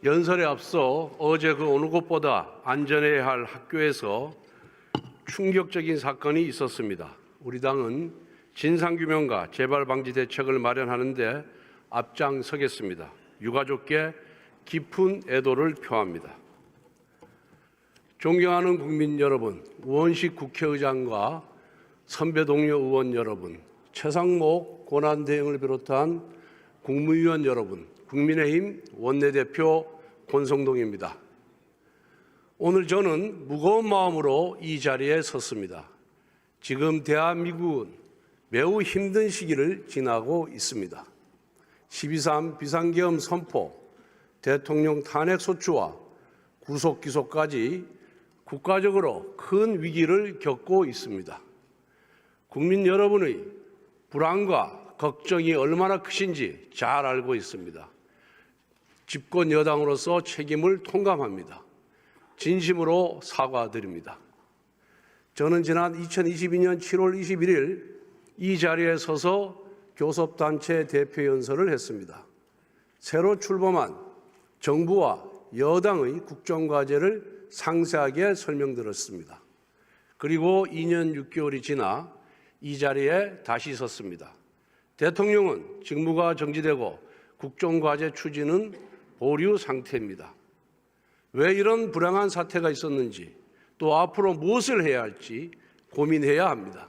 연설에 앞서 어제 그 어느 곳보다 안전해야 할 학교에서 충격적인 사건이 있었습니다. 우리 당은 진상규명과 재발방지 대책을 마련하는 데 앞장서겠습니다. 유가족께 깊은 애도를 표합니다. 존경하는 국민 여러분, 우원식 국회의장과 선배 동료 의원 여러분, 최상목 권한대행을 비롯한 국무위원 여러분, 국민의힘 원내대표 권성동입니다. 오늘 저는 무거운 마음으로 이 자리에 섰습니다. 지금 대한민국은 매우 힘든 시기를 지나고 있습니다. 12.3 비상계엄 선포, 대통령 탄핵소추와 구속기소까지 국가적으로 큰 위기를 겪고 있습니다. 국민 여러분의 불안과 걱정이 얼마나 크신지 잘 알고 있습니다. 집권 여당으로서 책임을 통감합니다. 진심으로 사과드립니다. 저는 지난 2022년 7월 21일 이 자리에 서서 교섭단체 대표연설을 했습니다. 새로 출범한 정부와 여당의 국정과제를 상세하게 설명드렸습니다. 그리고 2년 6개월이 지나 이 자리에 다시 섰습니다. 대통령은 직무가 정지되고 국정과제 추진은 보류 상태입니다. 왜 이런 불행한 사태가 있었는지 또 앞으로 무엇을 해야 할지 고민해야 합니다.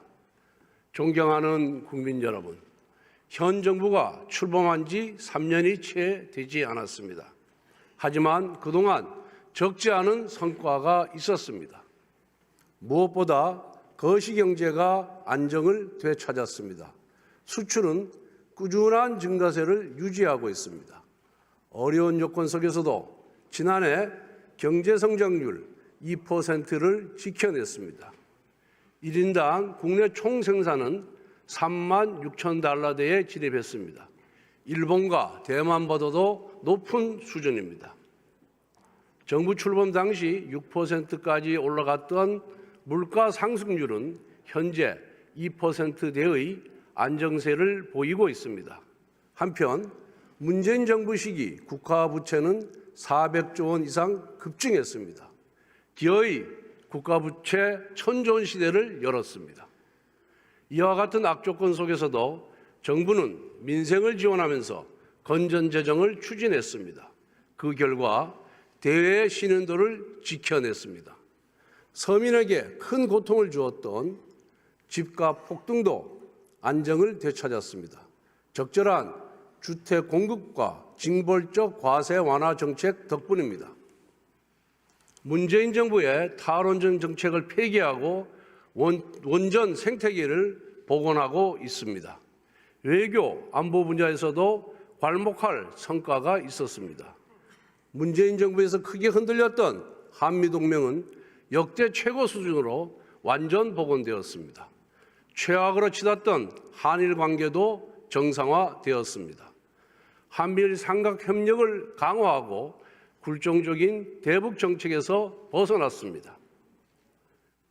존경하는 국민 여러분, 현 정부가 출범한 지 3년이 채 되지 않았습니다. 하지만 그동안 적지 않은 성과가 있었습니다. 무엇보다 거시경제가 안정을 되찾았습니다. 수출은 꾸준한 증가세를 유지하고 있습니다. 어려운 요건 속에서도 지난해 경제성장률 2%를 지켜냈습니다. 1인당 국내 총생산은 3만 6천 달러대에 진입했습니다. 일본과 대만보다도 높은 수준입니다. 정부 출범 당시 6%까지 올라갔던 물가 상승률은 현재 2%대의 안정세를 보이고 있습니다. 한편 문재인 정부 시기 국가 부채는 400조 원 이상 급증했습니다. 기어이 국가 부채 천조 원 시대를 열었습니다. 이와 같은 악조건 속에서도 정부는 민생을 지원하면서 건전 재정을 추진했습니다. 그 결과 대외의 신인도를 지켜냈습니다. 서민에게 큰 고통을 주었던 집값 폭등도 안정을 되찾았습니다. 적절한 주택 공급과 징벌적 과세 완화 정책 덕분입니다. 문재인 정부의 탈원전 정책을 폐기하고 원전 생태계를 복원하고 있습니다. 외교, 안보 분야에서도 괄목할 성과가 있었습니다. 문재인 정부에서 크게 흔들렸던 한미동맹은 역대 최고 수준으로 완전 복원되었습니다. 최악으로 치닫던 한일 관계도 정상화되었습니다. 한미일 삼각협력을 강화하고 굴종적인 대북 정책에서 벗어났습니다.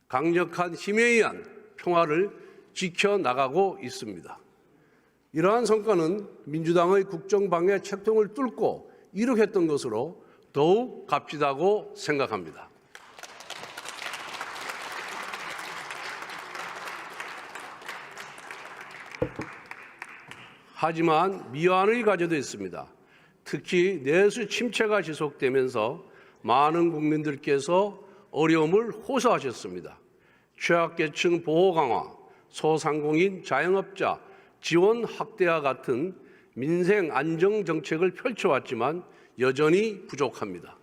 강력한 힘에 의한 평화를 지켜나가고 있습니다. 이러한 성과는 민주당의 국정방해 책통을 뚫고 이룩했던 것으로 더욱 값지다고 생각합니다. 하지만 미완의 과제도 있습니다. 특히 내수 침체가 지속되면서 많은 국민들께서 어려움을 호소하셨습니다. 취약계층 보호 강화, 소상공인 자영업자 지원 확대와 같은 민생 안정 정책을 펼쳐왔지만 여전히 부족합니다.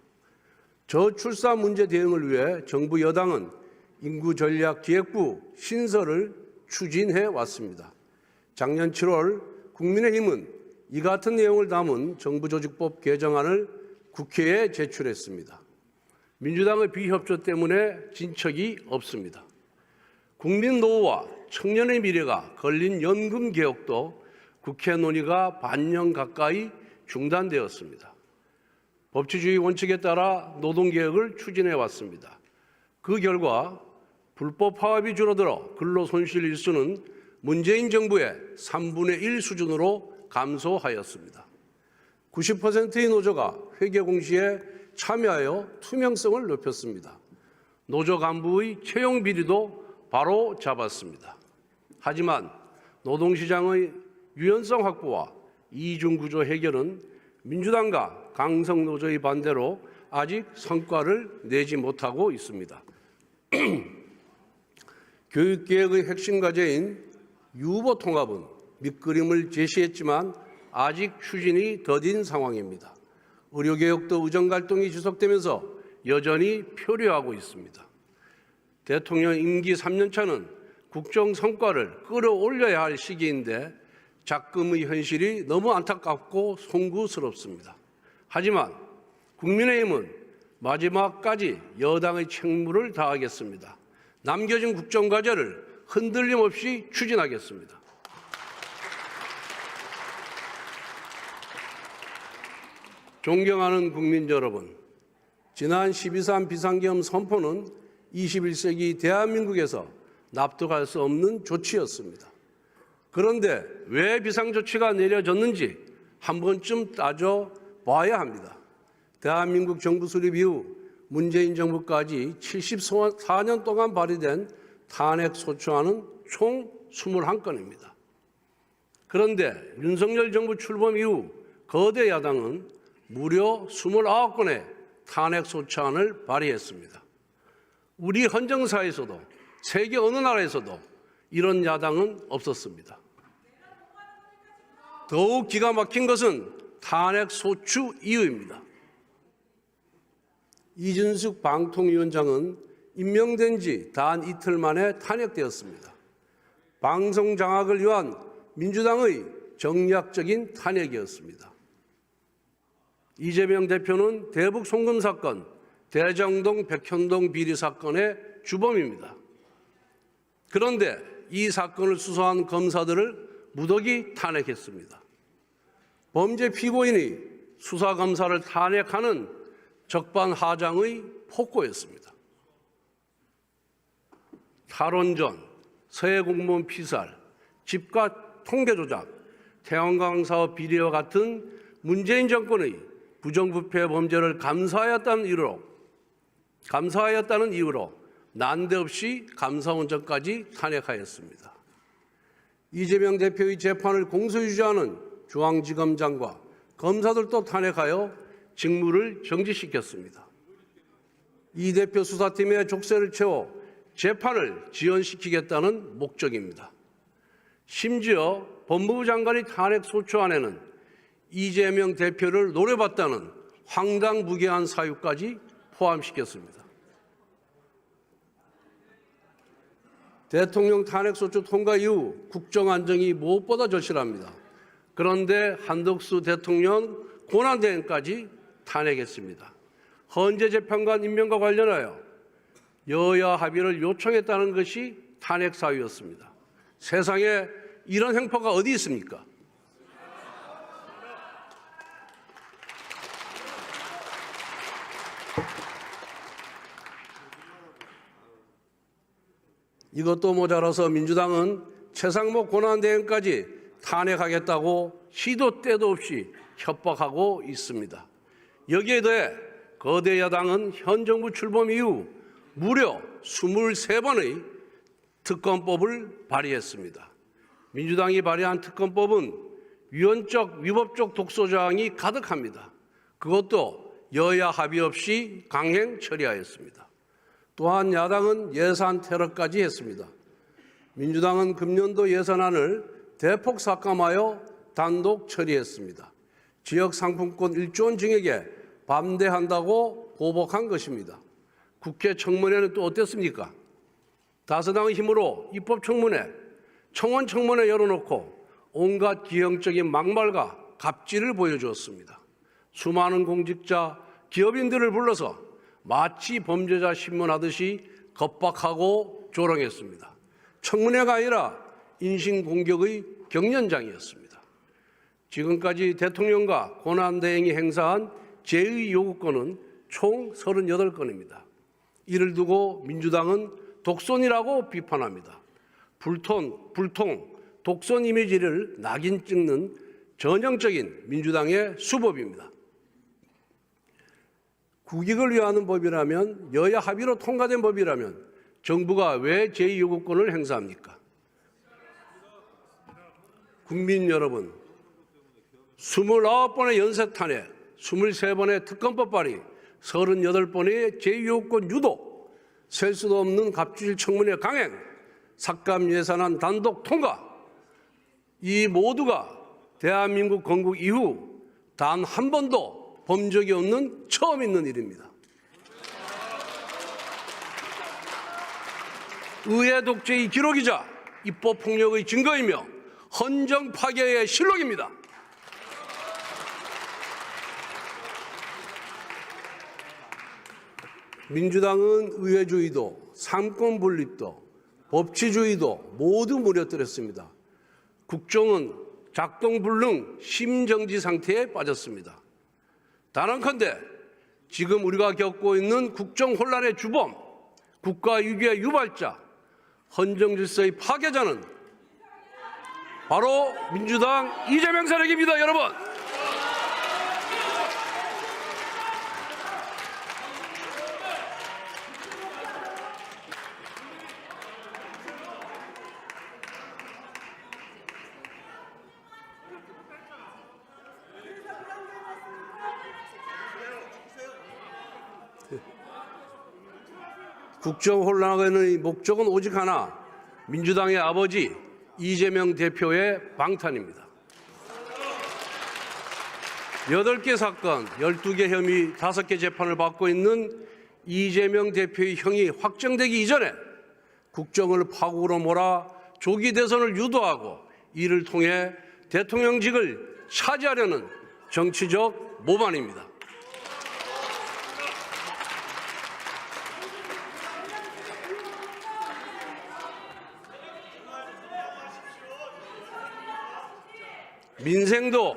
저출산 문제 대응을 위해 정부 여당은 인구전략기획부 신설을 추진해 왔습니다. 작년 7월 국민의힘은 이 같은 내용을 담은 정부조직법 개정안을 국회에 제출했습니다. 민주당의 비협조 때문에 진척이 없습니다. 국민 노후와 청년의 미래가 걸린 연금 개혁도 국회 논의가 반년 가까이 중단되었습니다. 법치주의 원칙에 따라 노동개혁을 추진해 왔습니다. 그 결과 불법 파업이 줄어들어 근로손실 일수는 문재인 정부의 3분의 1 수준으로 감소하였습니다. 90%의 노조가 회계 공시에 참여하여 투명성을 높였습니다. 노조 간부의 채용 비리도 바로 잡았습니다. 하지만 노동시장의 유연성 확보와 이중구조 해결은 민주당과 강성노조의 반대로 아직 성과를 내지 못하고 있습니다. 교육개혁의 핵심 과제인 유보 통합은 밑그림을 제시했지만 아직 추진이 더딘 상황입니다. 의료개혁도 의정갈등이 지속되면서 여전히 표류하고 있습니다. 대통령 임기 3년차는 국정 성과를 끌어올려야 할 시기인데 작금의 현실이 너무 안타깝고 송구스럽습니다. 하지만 국민의힘은 마지막까지 여당의 책무를 다하겠습니다. 남겨진 국정과제를 흔들림 없이 추진하겠습니다. 존경하는 국민 여러분, 지난 12.3 비상계엄 선포는 21세기 대한민국에서 납득할 수 없는 조치였습니다. 그런데 왜 비상조치가 내려졌는지 한 번쯤 따져봐야 합니다. 대한민국 정부 수립 이후 문재인 정부까지 74년 동안 발의된 탄핵소추안은 총 21건입니다. 그런데 윤석열 정부 출범 이후 거대 야당은 무려 29건의 탄핵소추안을 발의했습니다. 우리 헌정사에서도 세계 어느 나라에서도 이런 야당은 없었습니다. 더욱 기가 막힌 것은 탄핵소추 이유입니다. 이준석 방통위원장은 임명된 지 단 이틀 만에 탄핵되었습니다. 방송 장악을 위한 민주당의 정략적인 탄핵이었습니다. 이재명 대표는 대북 송금 사건, 대장동 백현동 비리 사건의 주범입니다. 그런데 이 사건을 수사한 검사들을 무더기 탄핵했습니다. 범죄 피고인이 수사검사를 탄핵하는 적반하장의 폭거였습니다. 탈원전, 서해 공무원 피살, 집값 통계 조작, 태양광 사업 비리와 같은 문재인 정권의 부정부패 범죄를 감사하였다는 이유로 난데없이 감사원장까지 탄핵하였습니다. 이재명 대표의 재판을 공소유지하는 중앙지검장과 검사들도 탄핵하여 직무를 정지시켰습니다. 이 대표 수사팀의 족쇄를 채워 재판을 지연시키겠다는 목적입니다. 심지어 법무부 장관의 탄핵소추안에는 이재명 대표를 노려봤다는 황당무계한 사유까지 포함시켰습니다. 대통령 탄핵소추 통과 이후 국정안정이 무엇보다 절실합니다. 그런데 한덕수 대통령 권한대행까지 탄핵했습니다. 헌재 재판관 임명과 관련하여 여야 합의를 요청했다는 것이 탄핵 사유였습니다. 세상에 이런 행포가 어디 있습니까? 이것도 모자라서 민주당은 최상목 권한대행까지 탄핵하겠다고 시도 때도 없이 협박하고 있습니다. 여기에 더해 거대 야당은 현 정부 출범 이후 무려 23번의 특검법을 발의했습니다. 민주당이 발의한 특검법은 위헌적, 위법적 독소조항이 가득합니다. 그것도 여야 합의 없이 강행 처리하였습니다. 또한 야당은 예산 테러까지 했습니다. 민주당은 금년도 예산안을 대폭 삭감하여 단독 처리했습니다. 지역 상품권 1조 원 증액에 반대한다고 보복한 것입니다. 국회 청문회는 또 어땠습니까? 다수당의 힘으로 입법청문회, 청원청문회 열어놓고 온갖 기형적인 막말과 갑질을 보여주었습니다. 수많은 공직자, 기업인들을 불러서 마치 범죄자 신문하듯이 겁박하고 조롱했습니다. 청문회가 아니라 인신공격의 경연장이었습니다. 지금까지 대통령과 권한대행이 행사한 제의 요구권은 총 38건입니다. 이를 두고 민주당은 독선이라고 비판합니다. 불통, 독선 이미지를 낙인 찍는 전형적인 민주당의 수법입니다. 국익을 위하는 법이라면, 여야 합의로 통과된 법이라면 정부가 왜 제2요구권을 행사합니까? 국민 여러분, 29번의 연쇄 탄핵, 23번의 특검법 발의, 38번의 제2요구권 유도, 셀 수도 없는 갑질 청문회 강행, 삭감 예산안 단독 통과, 이 모두가 대한민국 건국 이후 단 한 번도 본 적이 없는 처음 있는 일입니다. 의회 독재의 기록이자 입법 폭력의 증거이며 헌정 파괴의 실록입니다. 민주당은 의회주의도, 삼권 분립도, 법치주의도 모두 무너뜨렸습니다. 국정은 작동불능 심정지 상태에 빠졌습니다. 단언컨대 지금 우리가 겪고 있는 국정 혼란의 주범, 국가위기의 유발자, 헌정질서의 파괴자는 바로 민주당 이재명 세력입니다, 여러분. 국정 혼란의 목적은 오직 하나, 민주당의 아버지 이재명 대표의 방탄입니다. 8개 사건, 12개 혐의, 5개 재판을 받고 있는 이재명 대표의 형이 확정되기 이전에 국정을 파국으로 몰아 조기 대선을 유도하고 이를 통해 대통령직을 차지하려는 정치적 모반입니다. 민생도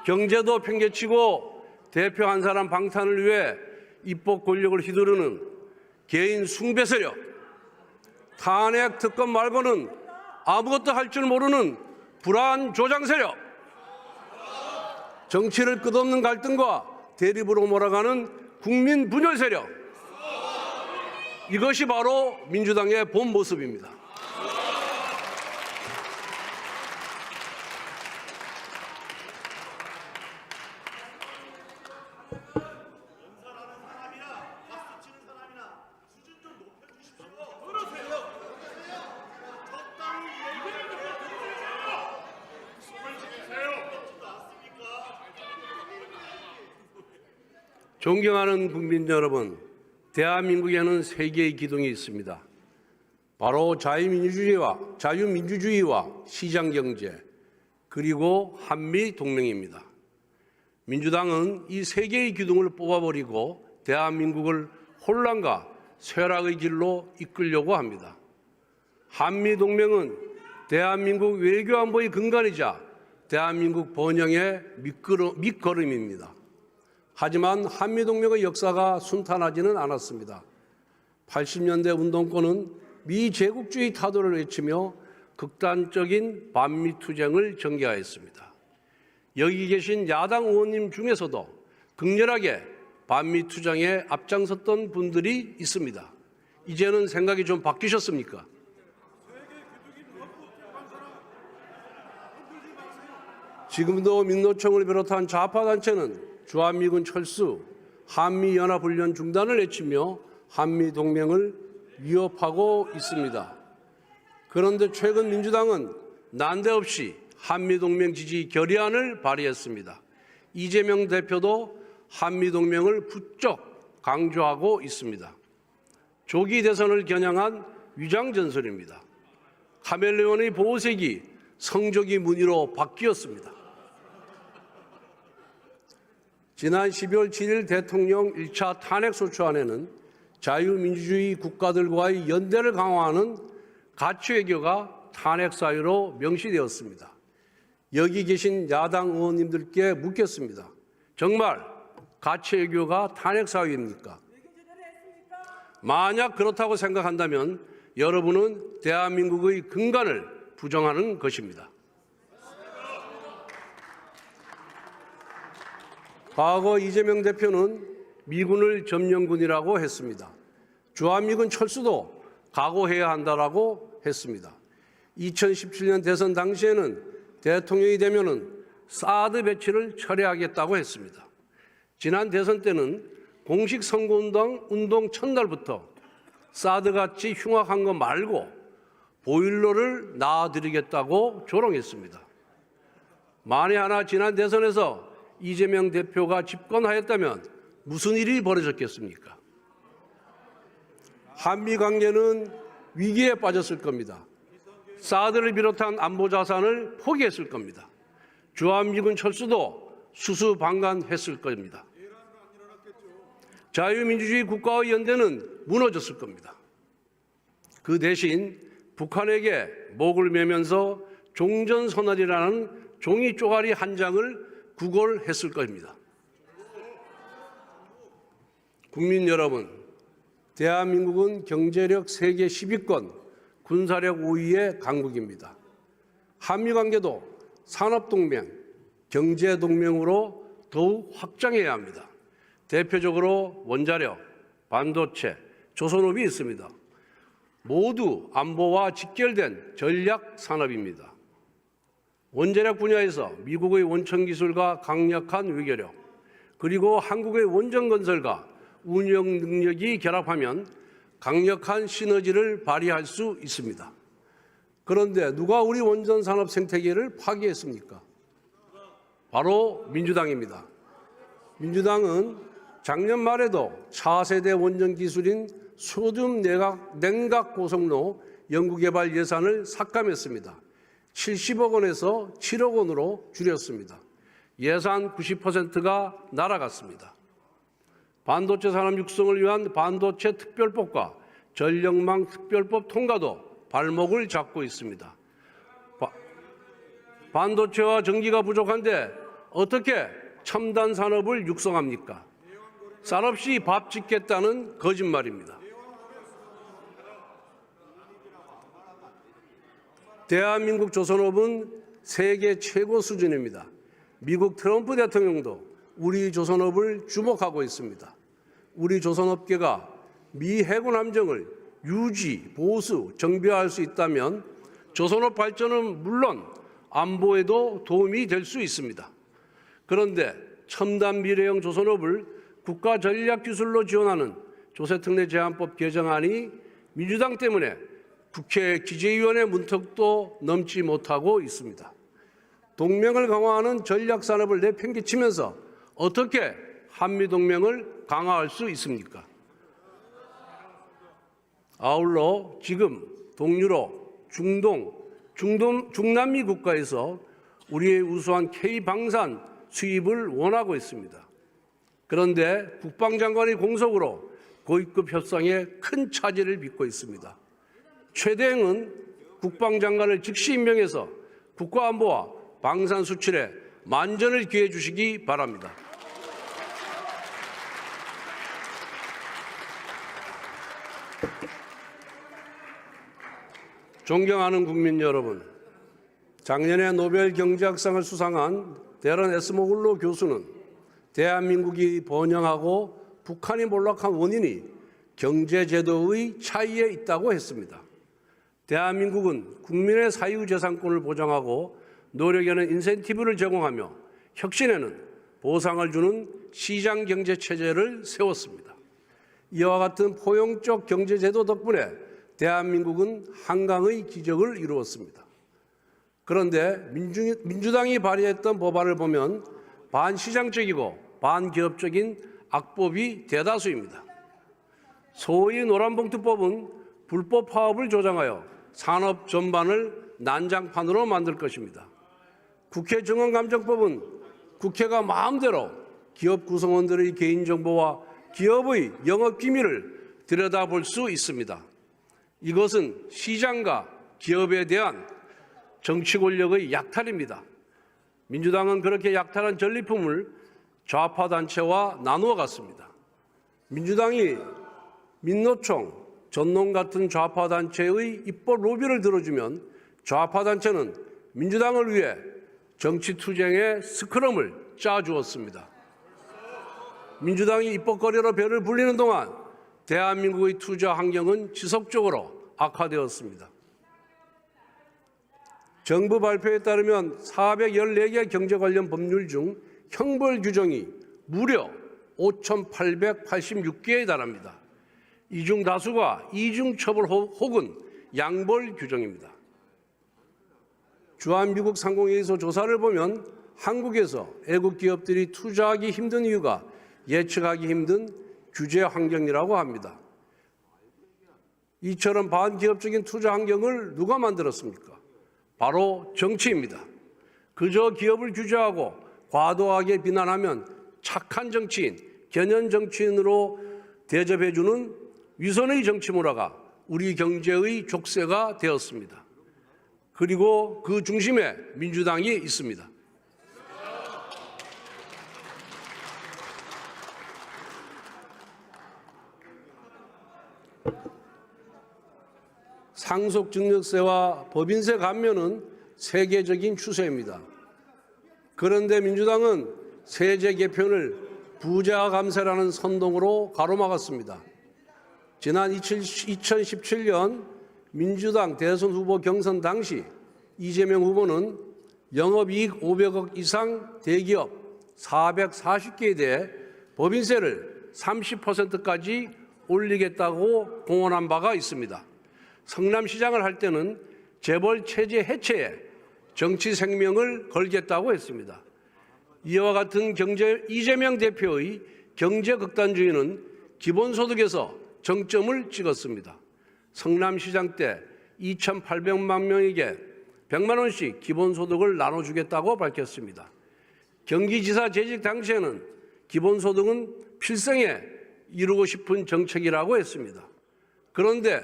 경제도 팽개치고 대표 한 사람 방탄을 위해 입법 권력을 휘두르는 개인 숭배 세력, 탄핵 특검 말고는 아무것도 할 줄 모르는 불안 조장 세력, 정치를 끝없는 갈등과 대립으로 몰아가는 국민 분열 세력, 이것이 바로 민주당의 본 모습입니다. 존경하는 국민 여러분, 대한민국에는 세 개의 기둥이 있습니다. 바로 자유민주주의와 시장경제, 그리고 한미동맹입니다. 민주당은 이 세 개의 기둥을 뽑아버리고 대한민국을 혼란과 쇠락의 길로 이끌려고 합니다. 한미동맹은 대한민국 외교안보의 근간이자 대한민국 번영의 밑거름입니다. 하지만 한미동맹의 역사가 순탄하지는 않았습니다. 80년대 운동권은 미제국주의 타도를 외치며 극단적인 반미투쟁을 전개하였습니다. 여기 계신 야당 의원님 중에서도 극렬하게 반미투쟁에 앞장섰던 분들이 있습니다. 이제는 생각이 좀 바뀌셨습니까? 지금도 민노총을 비롯한 좌파단체는 주한미군 철수, 한미연합훈련 중단을 외치며 한미동맹을 위협하고 있습니다. 그런데 최근 민주당은 난데없이 한미동맹 지지 결의안을 발의했습니다. 이재명 대표도 한미동맹을 부쩍 강조하고 있습니다. 조기 대선을 겨냥한 위장전술입니다. 카멜레온의 보호색이 성조기 무늬로 바뀌었습니다. 지난 12월 7일 대통령 1차 탄핵소추안에는 자유민주주의 국가들과의 연대를 강화하는 가치외교가 탄핵 사유로 명시되었습니다. 여기 계신 야당 의원님들께 묻겠습니다. 정말 가치외교가 탄핵 사유입니까? 만약 그렇다고 생각한다면 여러분은 대한민국의 근간을 부정하는 것입니다. 과거 이재명 대표는 미군을 점령군이라고 했습니다. 주한미군 철수도 각오해야 한다라고 했습니다. 2017년 대선 당시에는 대통령이 되면은 사드 배치를 철회하겠다고 했습니다. 지난 대선 때는 공식 선거운동 첫날부터 사드같이 흉악한 거 말고 보일러를 놔드리겠다고 조롱했습니다. 만에 하나 지난 대선에서 이재명 대표가 집권하였다면 무슨 일이 벌어졌겠습니까? 한미 관계는 위기에 빠졌을 겁니다. 사드를 비롯한 안보 자산을 포기했을 겁니다. 주한미군 철수도 수수방관했을 겁니다. 자유민주주의 국가의 연대는 무너졌을 겁니다. 그 대신 북한에게 목을 매면서 종전선언이라는 종이 쪼가리 한 장을 구걸했을 겁니다. 국민 여러분, 대한민국은 경제력 세계 10위권, 군사력 5위의 강국입니다. 한미관계도 산업동맹, 경제동맹으로 더욱 확장해야 합니다. 대표적으로 원자력, 반도체, 조선업이 있습니다. 모두 안보와 직결된 전략 산업입니다. 원자력 분야에서 미국의 원천 기술과 강력한 외교력, 그리고 한국의 원전 건설과 운영 능력이 결합하면 강력한 시너지를 발휘할 수 있습니다. 그런데 누가 우리 원전 산업 생태계를 파괴했습니까? 바로 민주당입니다. 민주당은 작년 말에도 차세대 원전 기술인 소듐 냉각 고성로 연구개발 예산을 삭감했습니다. 70억 원에서 7억 원으로 줄였습니다. 예산 90%가 날아갔습니다. 반도체 산업 육성을 위한 반도체 특별법과 전력망 특별법 통과도 발목을 잡고 있습니다. 반도체와 전기가 부족한데 어떻게 첨단 산업을 육성합니까? 쌀 없이 밥 짓겠다는 거짓말입니다. 대한민국 조선업은 세계 최고 수준입니다. 미국 트럼프 대통령도 우리 조선업을 주목하고 있습니다. 우리 조선업계가 미 해군 함정을 유지, 보수, 정비할 수 있다면 조선업 발전은 물론 안보에도 도움이 될 수 있습니다. 그런데 첨단 미래형 조선업을 국가 전략 기술로 지원하는 조세특례 제한법 개정안이 민주당 때문에 국회 기재위원회 문턱도 넘지 못하고 있습니다. 동맹을 강화하는 전략 산업을 내팽개치면서 어떻게 한미동맹을 강화할 수 있습니까? 아울러 지금 동유럽, 중남미 국가에서 우리의 우수한 K방산 수입을 원하고 있습니다. 그런데 국방장관의 공석으로 고위급 협상에 큰 차질을 빚고 있습니다. 최대행은 국방장관을 즉시 임명해서 국가안보와 방산 수출에 만전을 기해 주시기 바랍니다. 존경하는 국민 여러분, 작년에 노벨 경제학상을 수상한 데런 에스모글로 교수는 대한민국이 번영하고 북한이 몰락한 원인이 경제제도의 차이에 있다고 했습니다. 대한민국은 국민의 사유재산권을 보장하고 노력에는 인센티브를 제공하며 혁신에는 보상을 주는 시장경제체제를 세웠습니다. 이와 같은 포용적 경제제도 덕분에 대한민국은 한강의 기적을 이루었습니다. 그런데 민주당이 발의했던 법안을 보면 반시장적이고 반기업적인 악법이 대다수입니다. 소위 노란봉투법은 불법 파업을 조장하여 산업 전반을 난장판으로 만들 것입니다. 국회 증언감정법은 국회가 마음대로 기업 구성원들의 개인정보와 기업의 영업기밀을 들여다볼 수 있습니다. 이것은 시장과 기업에 대한 정치 권력의 약탈입니다. 민주당은 그렇게 약탈한 전리품을 좌파 단체와 나누어 갔습니다. 민주당이 민노총, 전농 같은 좌파 단체의 입법 로비를 들어주면 좌파 단체는 민주당을 위해 정치 투쟁의 스크럼을 짜주었습니다. 민주당이 입법거리로 배를 불리는 동안 대한민국의 투자 환경은 지속적으로 악화되었습니다. 정부 발표에 따르면 414개 경제 관련 법률 중 형벌 규정이 무려 5,886개에 달합니다. 이 중 다수가 이중처벌 혹은 양벌 규정입니다. 주한미국 상공회의소 조사를 보면 한국에서 애국 기업들이 투자하기 힘든 이유가 예측하기 힘든 규제 환경이라고 합니다. 이처럼 반기업적인 투자 환경을 누가 만들었습니까? 바로 정치입니다. 그저 기업을 규제하고 과도하게 비난하면 착한 정치인, 견연 정치인으로 대접해주는 위선의 정치 문화가 우리 경제의 족쇄가 되었습니다. 그리고 그 중심에 민주당이 있습니다. 상속증여세와 법인세 감면은 세계적인 추세입니다. 그런데 민주당은 세제 개편을 부자 감세라는 선동으로 가로막았습니다. 지난 2017년 민주당 대선 후보 경선 당시 이재명 후보는 영업이익 500억 이상 대기업 440개에 대해 법인세를 30%까지 올리겠다고 공언한 바가 있습니다. 성남시장을 할 때는 재벌 체제 해체에 정치 생명을 걸겠다고 했습니다. 이와 같은 이재명 대표의 경제 극단주의는 기본소득에서 정점을 찍었습니다. 성남시장 때 2,800만 명에게 100만 원씩 기본소득을 나눠주겠다고 밝혔습니다. 경기지사 재직 당시에는 기본소득은 필생에 이루고 싶은 정책이라고 했습니다. 그런데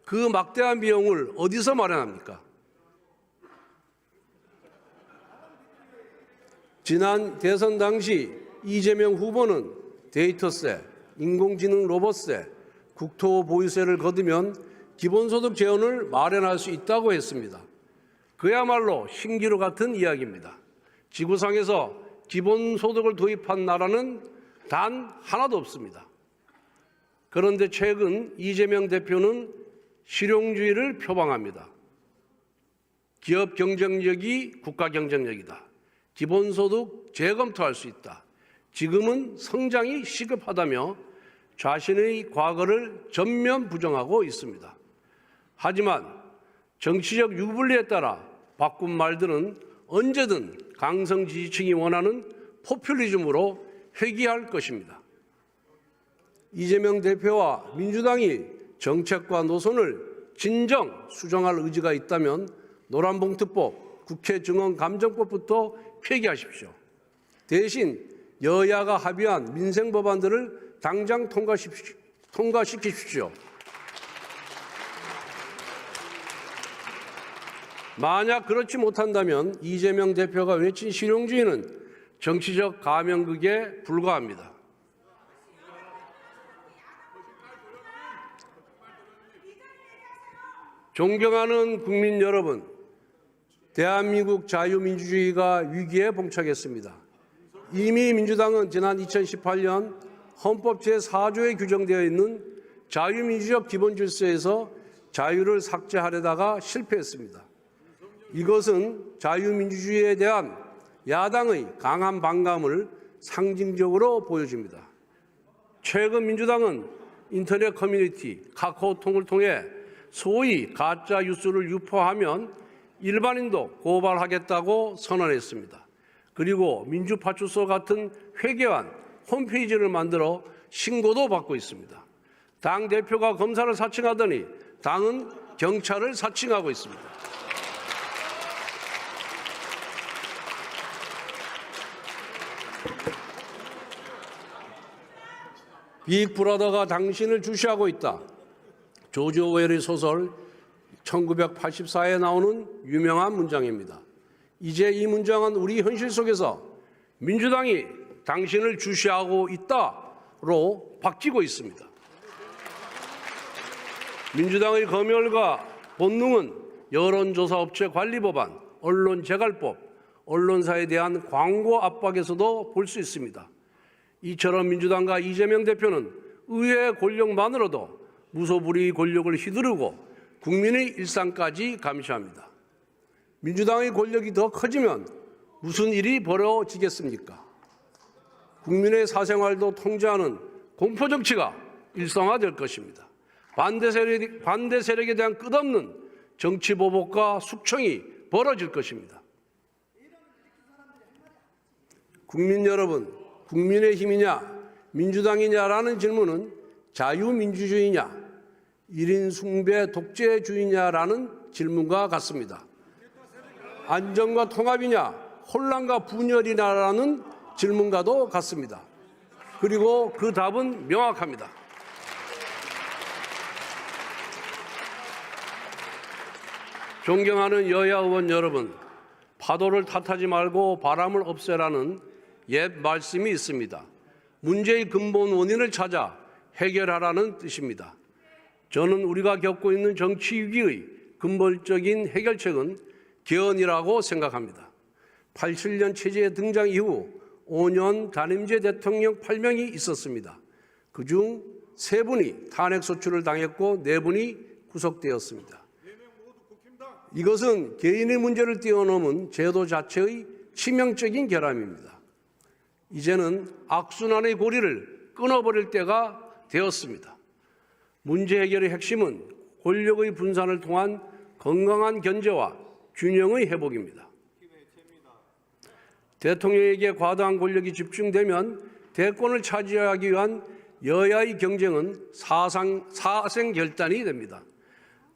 그 막대한 비용을 어디서 마련합니까? 지난 대선 당시 이재명 후보는 데이터세, 인공지능 로봇세, 국토보유세를 거두면 기본소득 재원을 마련할 수 있다고 했습니다. 그야말로 신기루 같은 이야기입니다. 지구상에서 기본소득을 도입한 나라는 단 하나도 없습니다. 그런데 최근 이재명 대표는 실용주의를 표방합니다. 기업 경쟁력이 국가 경쟁력이다. 기본소득 재검토할 수 있다. 지금은 성장이 시급하다며 자신의 과거를 전면 부정하고 있습니다. 하지만 정치적 유불리에 따라 바꾼 말들은 언제든 강성 지지층이 원하는 포퓰리즘으로 회귀할 것입니다. 이재명 대표와 민주당이 정책과 노선을 진정 수정할 의지가 있다면 노란봉투법, 국회 증언감정법부터 폐기하십시오. 대신 여야가 합의한 민생 법안들을 당장 통과시키십시오. 만약 그렇지 못한다면 이재명 대표가 외친 실용주의는 정치적 가면극에 불과합니다. 존경하는 국민 여러분, 대한민국 자유민주주의가 위기에 봉착했습니다. 이미 민주당은 지난 2018년 헌법 제4조에 규정되어 있는 자유민주적 기본질서에서 자유를 삭제하려다가 실패했습니다. 이것은 자유민주주의에 대한 야당의 강한 반감을 상징적으로 보여줍니다. 최근 민주당은 인터넷 커뮤니티 카카오톡을 통해 소위 가짜 뉴스를 유포하면 일반인도 고발하겠다고 선언했습니다. 그리고 민주파출소 같은 회계환 홈페이지를 만들어 신고도 받고 있습니다. 당 대표가 검사를 사칭하더니 당은 경찰을 사칭하고 있습니다. 빅브라더가 당신을 주시하고 있다. 조지 오웰의 소설 1984에 나오는 유명한 문장입니다. 이제 이 문장은 우리 현실 속에서 민주당이 당신을 주시하고 있다로 바뀌고 있습니다. 민주당의 검열과 본능은 여론조사업체 관리법안, 언론재갈법, 언론사에 대한 광고 압박에서도 볼 수 있습니다. 이처럼 민주당과 이재명 대표는 의회 권력만으로도 무소불위 권력을 휘두르고 국민의 일상까지 감시합니다. 민주당의 권력이 더 커지면 무슨 일이 벌어지겠습니까? 국민의 사생활도 통제하는 공포정치가 일상화될 것입니다. 반대 세력에 대한 끝없는 정치 보복과 숙청이 벌어질 것입니다. 국민 여러분, 국민의힘이냐 민주당이냐라는 질문은 자유민주주의냐 1인 숭배 독재주의냐라는 질문과 같습니다. 안정과 통합이냐 혼란과 분열이냐라는 질문과도 같습니다. 그리고 그 답은 명확합니다. 존경하는 여야 의원 여러분, 파도를 탓하지 말고 바람을 없애라는 옛 말씀이 있습니다. 문제의 근본 원인을 찾아 해결하라는 뜻입니다. 저는 우리가 겪고 있는 정치 위기의 근본적인 해결책은 개헌이라고 생각합니다. 87년 체제 등장 이후 5년 단임제 대통령 8명이 있었습니다. 그중 3분이 탄핵소추를 당했고 4분이 구속되었습니다. 이것은 개인의 문제를 뛰어넘은 제도 자체의 치명적인 결함입니다. 이제는 악순환의 고리를 끊어버릴 때가 되었습니다. 문제 해결의 핵심은 권력의 분산을 통한 건강한 견제와 균형의 회복입니다. 대통령에게 과다한 권력이 집중되면 대권을 차지하기 위한 여야의 경쟁은 사생결단이 됩니다.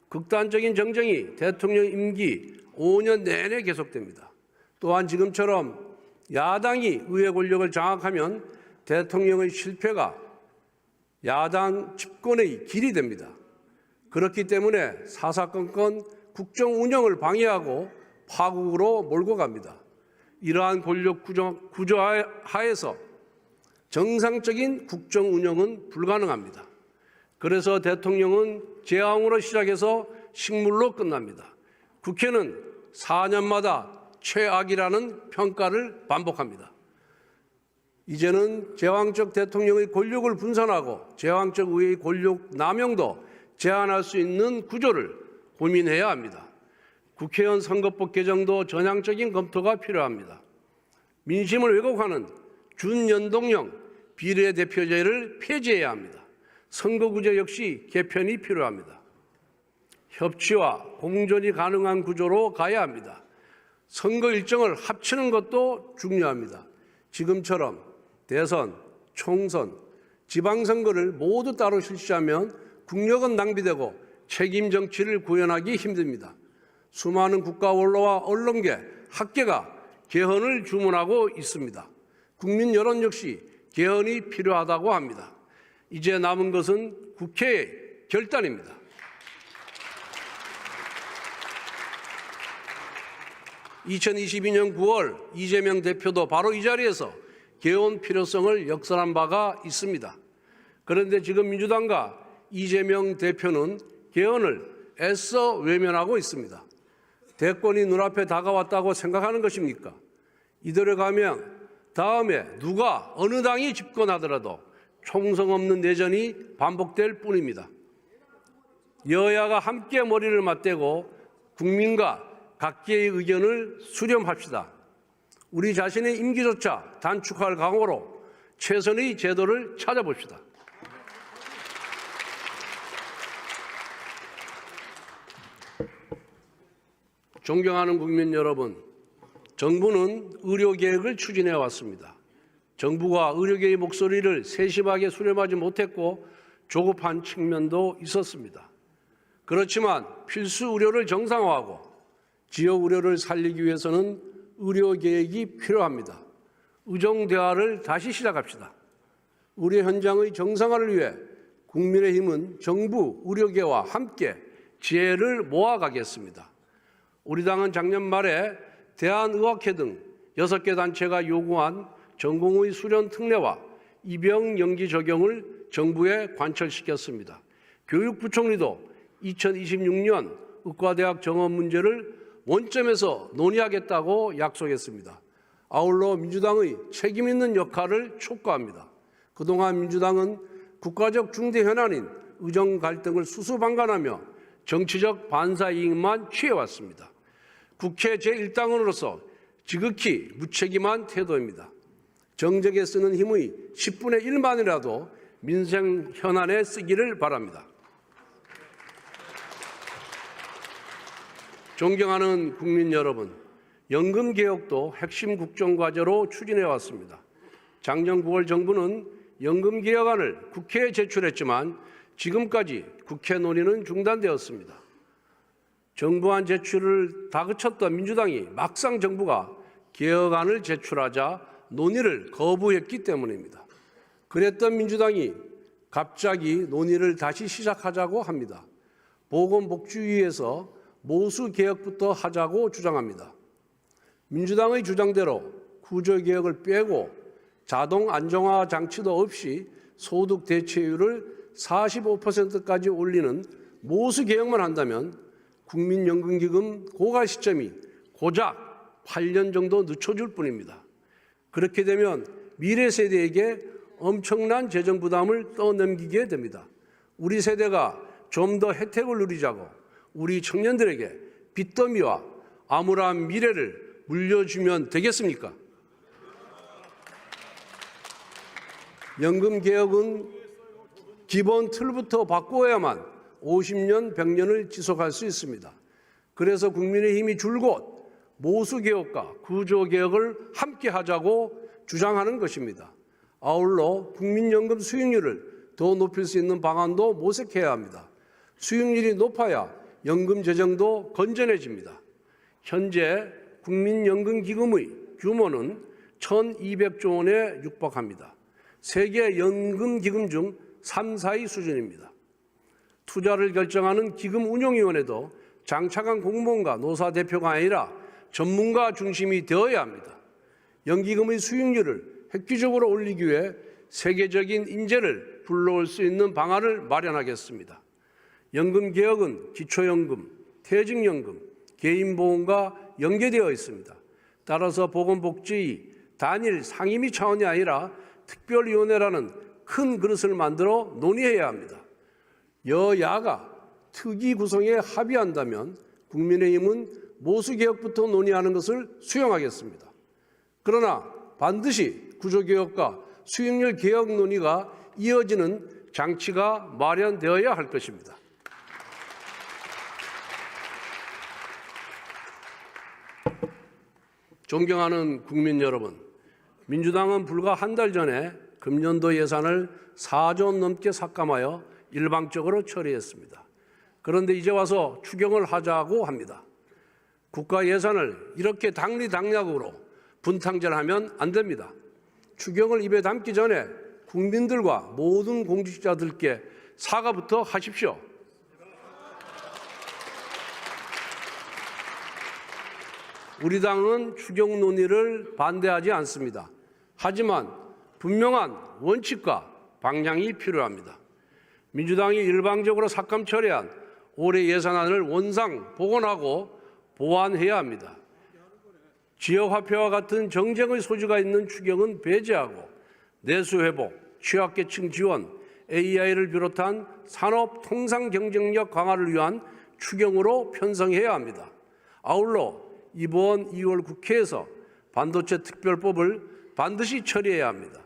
극단적인 정쟁이 대통령 임기 5년 내내 계속됩니다. 또한 지금처럼 야당이 의회 권력을 장악하면 대통령의 실패가 야당 집권의 길이 됩니다. 그렇기 때문에 사사건건 국정 운영을 방해하고 파국으로 몰고 갑니다. 이러한 권력 구조 하에서 정상적인 국정 운영은 불가능합니다. 그래서 대통령은 재앙으로 시작해서 식물로 끝납니다. 국회는 4년마다 최악이라는 평가를 반복합니다. 이제는 제왕적 대통령의 권력을 분산하고 제왕적 의회의 권력 남용도 제한할 수 있는 구조를 고민해야 합니다. 국회의원 선거법 개정도 전향적인 검토가 필요합니다. 민심을 왜곡하는 준연동형 비례대표제를 폐지해야 합니다. 선거구제 역시 개편이 필요합니다. 협치와 공존이 가능한 구조로 가야 합니다. 선거 일정을 합치는 것도 중요합니다. 지금처럼 대선, 총선, 지방선거를 모두 따로 실시하면 국력은 낭비되고 책임 정치를 구현하기 힘듭니다. 수많은 국가 원로와 언론계, 학계가 개헌을 주문하고 있습니다. 국민 여론 역시 개헌이 필요하다고 합니다. 이제 남은 것은 국회의 결단입니다. (2022년 9월) 이재명 대표도 바로 이 자리에서 개헌 필요성을 역설한 바가 있습니다. 그런데 지금 민주당과 이재명 대표는 개헌을 애써 외면하고 있습니다. 대권이 눈앞에 다가왔다고 생각하는 것입니까? 이대로 가면 다음에 누가 어느 당이 집권하더라도 총성 없는 내전이 반복될 뿐입니다. 여야가 함께 머리를 맞대고 국민과 각계의 의견을 수렴합시다. 우리 자신의 임기조차 단축할 각오로 최선의 제도를 찾아봅시다. 존경하는 국민 여러분, 정부는 의료개혁을 추진해 왔습니다. 정부가 의료계의 목소리를 세심하게 수렴하지 못했고 조급한 측면도 있었습니다. 그렇지만 필수 의료를 정상화하고 지역 의료를 살리기 위해서는 의료개혁이 필요합니다. 의정대화를 다시 시작합시다. 의료 현장의 정상화를 위해 국민의힘은 정부 의료계와 함께 지혜를 모아가겠습니다. 우리 당은 작년 말에 대한의학회 등 6개 단체가 요구한 전공의 수련 특례와 입영 연기 적용을 정부에 관철시켰습니다. 교육부총리도 2026년 의과대학 정원 문제를 원점에서 논의하겠다고 약속했습니다. 아울러 민주당의 책임 있는 역할을 촉구합니다. 그동안 민주당은 국가적 중대 현안인 의정 갈등을 수수방관하며 정치적 반사이익만 취해왔습니다. 국회 제1당원으로서 지극히 무책임한 태도입니다. 정적에 쓰는 힘의 10분의 1만이라도 민생 현안에 쓰기를 바랍니다. 존경하는 국민 여러분, 연금개혁도 핵심 국정과제로 추진해왔습니다. 작년 9월 정부는 연금개혁안을 국회에 제출했지만 지금까지 국회 논의는 중단되었습니다. 정부안 제출을 다그쳤던 민주당이 막상 정부가 개혁안을 제출하자 논의를 거부했기 때문입니다. 그랬던 민주당이 갑자기 논의를 다시 시작하자고 합니다. 보건복지위에서 모수개혁부터 하자고 주장합니다. 민주당의 주장대로 구조개혁을 빼고 자동 안정화 장치도 없이 소득 대체율을 45%까지 올리는 모수개혁만 한다면 국민연금기금 고갈 시점이 고작 8년 정도 늦춰줄 뿐입니다. 그렇게 되면 미래 세대에게 엄청난 재정 부담을 떠넘기게 됩니다. 우리 세대가 좀 더 혜택을 누리자고 우리 청년들에게 빚더미와 암울한 미래를 물려주면 되겠습니까? 연금개혁은 기본 틀부터 바꾸어야만 50년, 100년을 지속할 수 있습니다. 그래서 국민의힘이 줄곧 모수개혁과 구조개혁을 함께 하자고 주장하는 것입니다. 아울러 국민연금 수익률을 더 높일 수 있는 방안도 모색해야 합니다. 수익률이 높아야 연금 재정도 건전해집니다. 현재 국민연금기금의 규모는 1,200조 원에 육박합니다. 세계 연금기금 중 3, 4위 수준입니다. 투자를 결정하는 기금운용위원회도 장차관 공무원과 노사 대표가 아니라 전문가 중심이 되어야 합니다. 연기금의 수익률을 획기적으로 올리기 위해 세계적인 인재를 불러올 수 있는 방안을 마련하겠습니다. 연금개혁은 기초연금, 퇴직연금, 개인보험과 연계되어 있습니다. 따라서 보건복지위 단일 상임위 차원이 아니라 특별위원회라는 큰 그릇을 만들어 논의해야 합니다. 여야가 특위 구성에 합의한다면 국민의힘은 모수개혁부터 논의하는 것을 수용하겠습니다. 그러나 반드시 구조개혁과 수익률 개혁 논의가 이어지는 장치가 마련되어야 할 것입니다. 존경하는 국민 여러분, 민주당은 불과 한 달 전에 금년도 예산을 4조 원 넘게 삭감하여 일방적으로 처리했습니다. 그런데 이제 와서 추경을 하자고 합니다. 국가 예산을 이렇게 당리당략으로 분탕질하면 안 됩니다. 추경을 입에 담기 전에 국민들과 모든 공직자들께 사과부터 하십시오. 우리 당은 추경 논의를 반대하지 않습니다. 하지만 분명한 원칙과 방향이 필요합니다. 민주당이 일방적으로 삭감 처리한 올해 예산안을 원상 복원하고 보완해야 합니다. 지역화폐와 같은 정쟁의 소지가 있는 추경은 배제하고 내수회복, 취약계층 지원, AI를 비롯한 산업 통상 경쟁력 강화를 위한 추경으로 편성해야 합니다. 아울러 이번 2월 국회에서 반도체 특별법을 반드시 처리해야 합니다.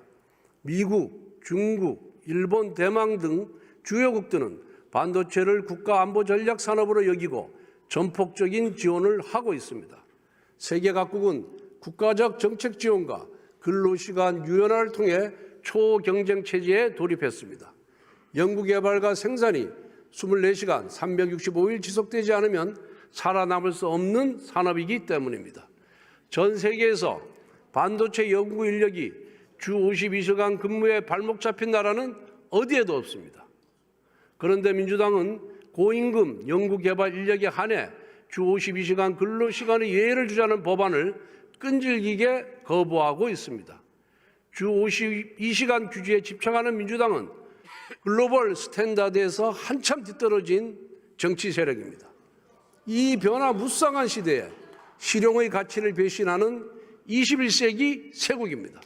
미국, 중국, 일본, 대만 등 주요국들은 반도체를 국가안보 전략 산업으로 여기고 전폭적인 지원을 하고 있습니다. 세계 각국은 국가적 정책 지원과 근로시간 유연화를 통해 초경쟁 체제에 돌입했습니다. 연구개발과 생산이 24시간 365일 지속되지 않으면 살아남을 수 없는 산업이기 때문입니다. 전 세계에서 반도체 연구 인력이 주 52시간 근무에 발목 잡힌 나라는 어디에도 없습니다. 그런데 민주당은 고임금 연구개발 인력에 한해 주 52시간 근로시간의 예외를 주자는 법안을 끈질기게 거부하고 있습니다. 주 52시간 규제에 집착하는 민주당은 글로벌 스탠다드에서 한참 뒤떨어진 정치 세력입니다. 이 변화무쌍한 시대에 실용의 가치를 배신하는 21세기 세국입니다.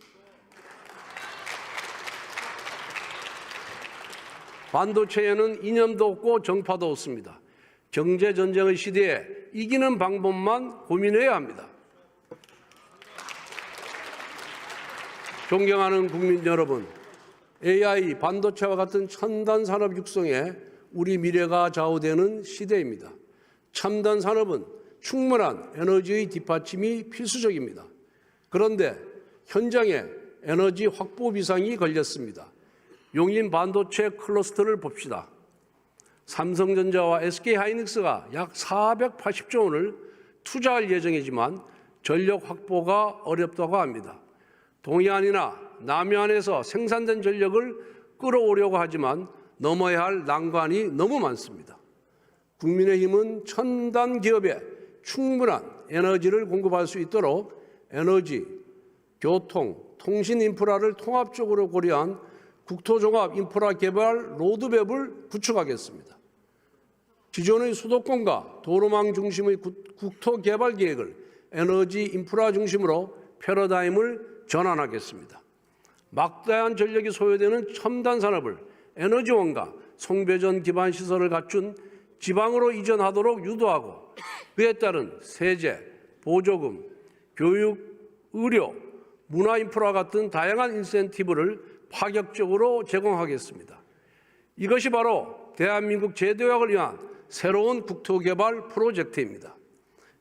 반도체에는 이념도 없고 정파도 없습니다. 경제전쟁의 시대에 이기는 방법만 고민해야 합니다. 존경하는 국민 여러분, AI, 반도체와 같은 첨단 산업 육성에 우리 미래가 좌우되는 시대입니다. 첨단 산업은 충분한 에너지의 뒷받침이 필수적입니다. 그런데 현장에 에너지 확보 비상이 걸렸습니다. 용인 반도체 클러스터를 봅시다. 삼성전자와 SK하이닉스가 약 480조 원을 투자할 예정이지만 전력 확보가 어렵다고 합니다. 동해안이나 남해안에서 생산된 전력을 끌어오려고 하지만 넘어야 할 난관이 너무 많습니다. 국민의힘은 첨단 기업에 충분한 에너지를 공급할 수 있도록 에너지, 교통, 통신 인프라를 통합적으로 고려한 국토종합 인프라 개발 로드맵을 구축하겠습니다. 기존의 수도권과 도로망 중심의 국토 개발 계획을 에너지 인프라 중심으로 패러다임을 전환하겠습니다. 막대한 전력이 소요되는 첨단 산업을 에너지원과 송배전 기반 시설을 갖춘 지방으로 이전하도록 유도하고 그에 따른 세제, 보조금, 교육, 의료, 문화 인프라 같은 다양한 인센티브를 파격적으로 제공하겠습니다. 이것이 바로 대한민국 재도약을 위한 새로운 국토개발 프로젝트입니다.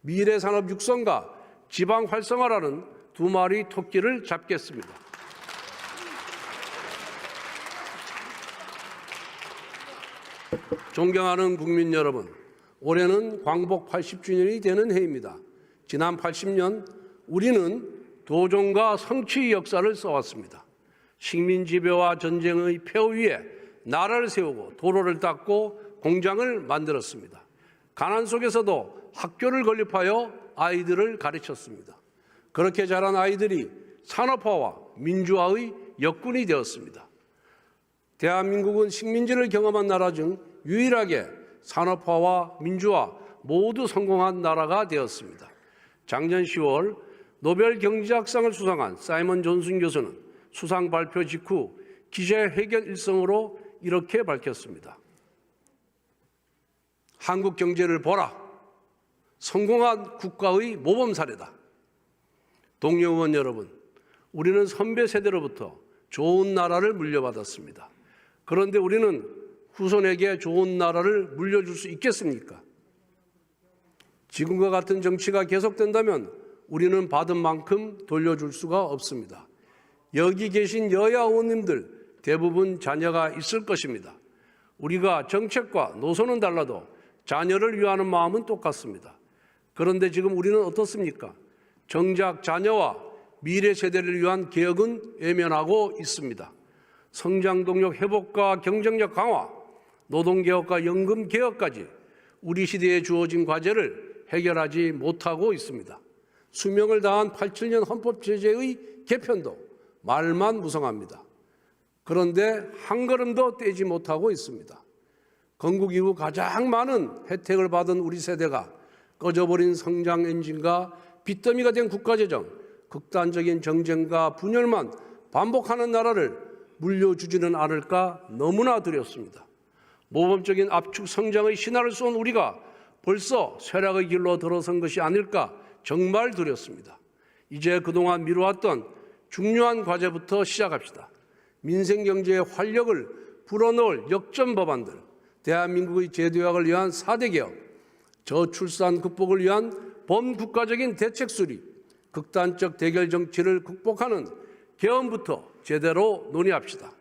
미래산업 육성과 지방 활성화라는 두 마리 토끼를 잡겠습니다. 존경하는 국민 여러분, 올해는 광복 80주년이 되는 해입니다. 지난 80년 우리는 도종과 성취의 역사를 써왔습니다. 식민지배와 전쟁의 폐허 위에 나라를 세우고 도로를 닦고 공장을 만들었습니다. 가난 속에서도 학교를 건립하여 아이들을 가르쳤습니다. 그렇게 자란 아이들이 산업화와 민주화의 역군이 되었습니다. 대한민국은 식민지를 경험한 나라 중 유일하게 산업화와 민주화 모두 성공한 나라가 되었습니다. 작년 10월 노벨 경제학상을 수상한 사이먼 존슨 교수는 수상 발표 직후 기자회견 일성으로 이렇게 밝혔습니다. 한국 경제를 보라. 성공한 국가의 모범 사례다. 동료 의원 여러분, 우리는 선배 세대로부터 좋은 나라를 물려받았습니다. 그런데 우리는 후손에게 좋은 나라를 물려줄 수 있겠습니까? 지금과 같은 정치가 계속된다면 우리는 받은 만큼 돌려줄 수가 없습니다. 여기 계신 여야 의원님들 대부분 자녀가 있을 것입니다. 우리가 정책과 노선은 달라도 자녀를 위하는 마음은 똑같습니다. 그런데 지금 우리는 어떻습니까? 정작 자녀와 미래 세대를 위한 개혁은 외면하고 있습니다. 성장 동력 회복과 경쟁력 강화, 노동개혁과 연금개혁까지 우리 시대에 주어진 과제를 해결하지 못하고 있습니다. 수명을 다한 87년 헌법제재의 개편도 말만 무성합니다. 그런데 한 걸음도 떼지 못하고 있습니다. 건국 이후 가장 많은 혜택을 받은 우리 세대가 꺼져버린 성장 엔진과 빚더미가 된 국가재정, 극단적인 정쟁과 분열만 반복하는 나라를 물려주지는 않을까 너무나 두렵습니다. 모범적인 압축 성장의 신화를 쏜 우리가 벌써 쇠락의 길로 들어선 것이 아닐까 정말 두렵습니다. 이제 그동안 미뤄왔던 중요한 과제부터 시작합시다. 민생경제의 활력을 불어넣을 역전 법안들, 대한민국의 제도약을 위한 4대 개혁, 저출산 극복을 위한 범국가적인 대책 수립, 극단적 대결 정치를 극복하는 개헌부터 제대로 논의합시다.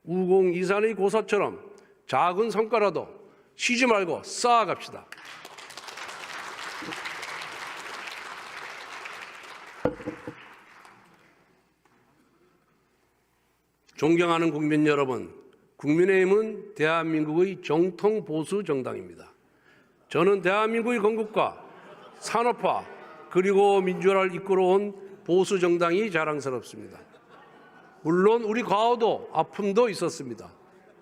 우공이산의 고사처럼 작은 성과라도 쉬지 말고 쌓아갑시다. 존경하는 국민 여러분, 국민의힘은 대한민국의 정통 보수 정당입니다. 저는 대한민국의 건국과 산업화 그리고 민주화를 이끌어온 보수 정당이 자랑스럽습니다. 물론 우리 과오도 아픔도 있었습니다.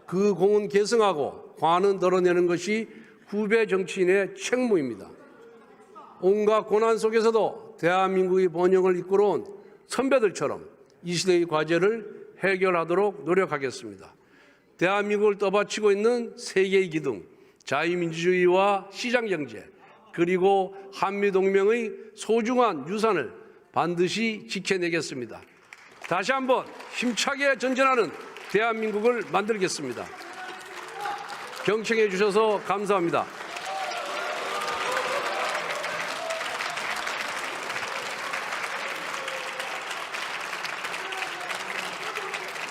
그 공은 계승하고 관은 덜어내는 것이 후배 정치인의 책무입니다. 온갖 고난 속에서도 대한민국의 번영을 이끌어온 선배들처럼 이 시대의 과제를 해결하도록 노력하겠습니다. 대한민국을 떠받치고 있는 세계의 기둥, 자유민주주의와 시장경제, 그리고 한미동맹의 소중한 유산을 반드시 지켜내겠습니다. 다시 한번 힘차게 전진하는 대한민국을 만들겠습니다. 경청해 주셔서 감사합니다.